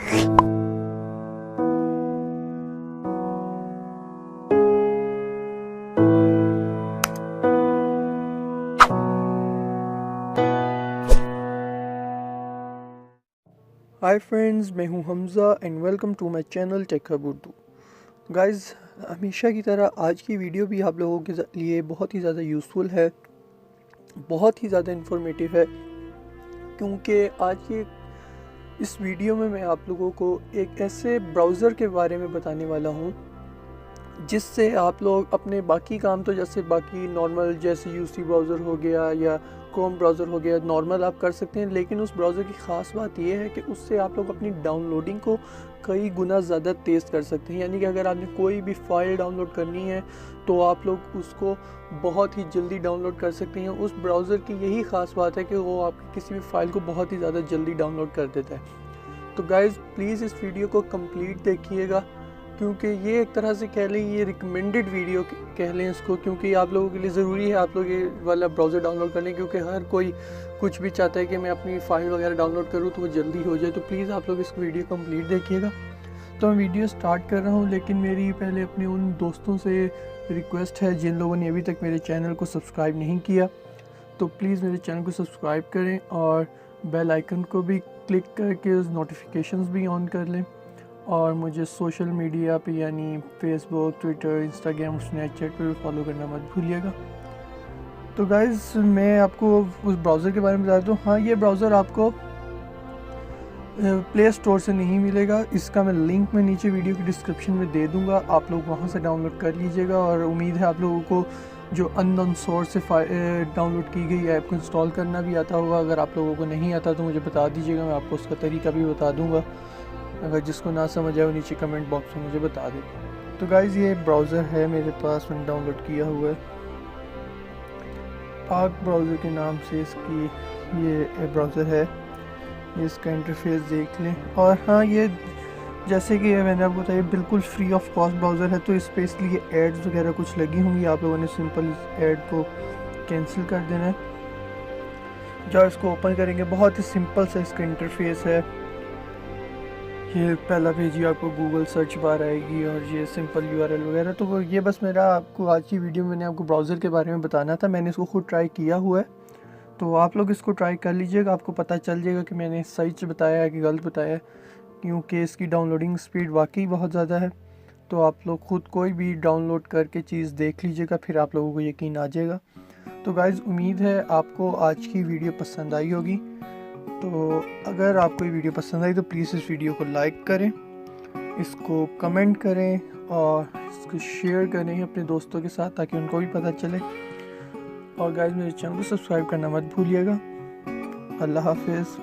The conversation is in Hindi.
हाय फ्रेंड्स, मैं हूं Hamza and welcome to my channel tech hub Urdu. Guys, हमेशा की तरह आज की वीडियो भी आप लोगों के लिए बहुत ही ज़्यादा यूज़फुल है, बहुत ही ज़्यादा इन्फॉर्मेटिव है, क्योंकि आज की इस वीडियो में मैं आप लोगों को एक ऐसे ब्राउज़र के बारे में बताने वाला हूं जिससे आप लोग अपने बाकी काम तो जैसे बाकी नॉर्मल जैसे यूसी ब्राउज़र हो गया या क्रोम ब्राउज़र हो गया नॉर्मल आप कर सकते हैं, लेकिन उस ब्राउज़र की ख़ास बात यह है कि उससे आप लोग अपनी डाउनलोडिंग को कई गुना ज़्यादा तेज़ कर सकते हैं। यानी कि अगर आपने कोई भी फ़ाइल डाउनलोड करनी है तो आप लोग उसको बहुत ही जल्दी डाउनलोड कर सकते हैं। उस ब्राउज़र की यही ख़ास बात है कि वो आपकी किसी भी फ़ाइल को बहुत ही ज़्यादा जल्दी डाउनलोड कर देता है। तो गाइज़, प्लीज़ इस वीडियो को कंप्लीट देखिएगा, क्योंकि ये एक तरह से कह लें, ये रिकमेंडेड वीडियो कह लें इसको, क्योंकि आप लोगों के लिए ज़रूरी है आप लोग ये वाला ब्राउज़र डाउनलोड कर लें, क्योंकि हर कोई कुछ भी चाहता है कि मैं अपनी फ़ाइल वगैरह डाउनलोड करूँ तो वो जल्दी हो जाए। तो प्लीज़ आप लोग इस वीडियो कंप्लीट देखिएगा। तो मैं वीडियो स्टार्ट कर रहा हूँ, लेकिन मेरी पहले अपने उन दोस्तों से रिक्वेस्ट है जिन लोगों ने अभी तक मेरे चैनल को सब्सक्राइब नहीं किया, तो प्लीज़ मेरे चैनल को सब्सक्राइब करें और बेल आइकन को भी क्लिक करके उस नोटिफिकेशंस भी ऑन कर लें। और मुझे सोशल मीडिया पे यानी फेसबुक, ट्विटर, इंस्टाग्राम, स्नैपचैट पे भी फॉलो करना मत भूलिएगा। तो गाइज़, मैं आपको उस ब्राउज़र के बारे में बता दूँ। हाँ, ये ब्राउज़र आपको प्ले स्टोर से नहीं मिलेगा। इसका मैं लिंक में नीचे वीडियो की डिस्क्रिप्शन में दे दूँगा, आप लोग वहाँ से डाउनलोड कर लीजिएगा। और उम्मीद है आप लोगों को जो अननोन सोर्स से डाउनलोड की गई ऐप को इंस्टॉल करना भी आता होगा। अगर आप लोगों को नहीं आता तो मुझे बता दीजिएगा, मैं आपको उसका तरीका भी बता दूँगा। अगर जिसको ना समझ आए वो नीचे कमेंट बॉक्स में मुझे बता दें। तो गाइज़, ये ब्राउज़र है मेरे पास, मैंने डाउनलोड किया हुआ है। पाक ब्राउज़र के नाम से इसकी ये ब्राउज़र है। ये इसका इंटरफेस देख लें। और हाँ, ये जैसे कि मैंने आपको बताया बिल्कुल फ्री ऑफ कॉस्ट ब्राउज़र है, तो इस पर इसलिए एड्स वगैरह कुछ लगी होंगी, आप लोगों ने सिंपल ऐड को कैंसिल कर देना है। जब इसको ओपन करेंगे बहुत ही सिंपल सा इसका इंटरफेस है। ये पहला पेज ही आपको गूगल सर्च बार आएगी और ये सिंपल यूआरएल वगैरह। तो ये बस मेरा आपको आज की वीडियो में मैंने आपको ब्राउज़र के बारे में बताना था। मैंने इसको खुद ट्राई किया हुआ है, तो आप लोग इसको ट्राई कर लीजिएगा, आपको पता चल जाएगा कि मैंने सही बताया है कि गलत बताया है, क्योंकि इसकी डाउनलोडिंग स्पीड वाकई बहुत ज़्यादा है। तो आप लोग खुद कोई भी डाउनलोड करके चीज़ देख लीजिएगा, फिर आप लोगों को यकीन आ जाएगा। तो गाइज़, उम्मीद है आपको आज की वीडियो पसंद आई होगी। तो अगर आपको ये वीडियो पसंद आई तो प्लीज़ इस वीडियो को लाइक करें, इसको कमेंट करें और इसको शेयर करें अपने दोस्तों के साथ, ताकि उनको भी पता चले। और गाइस, मेरे चैनल को सब्सक्राइब करना मत भूलिएगा। अल्लाह हाफिज़।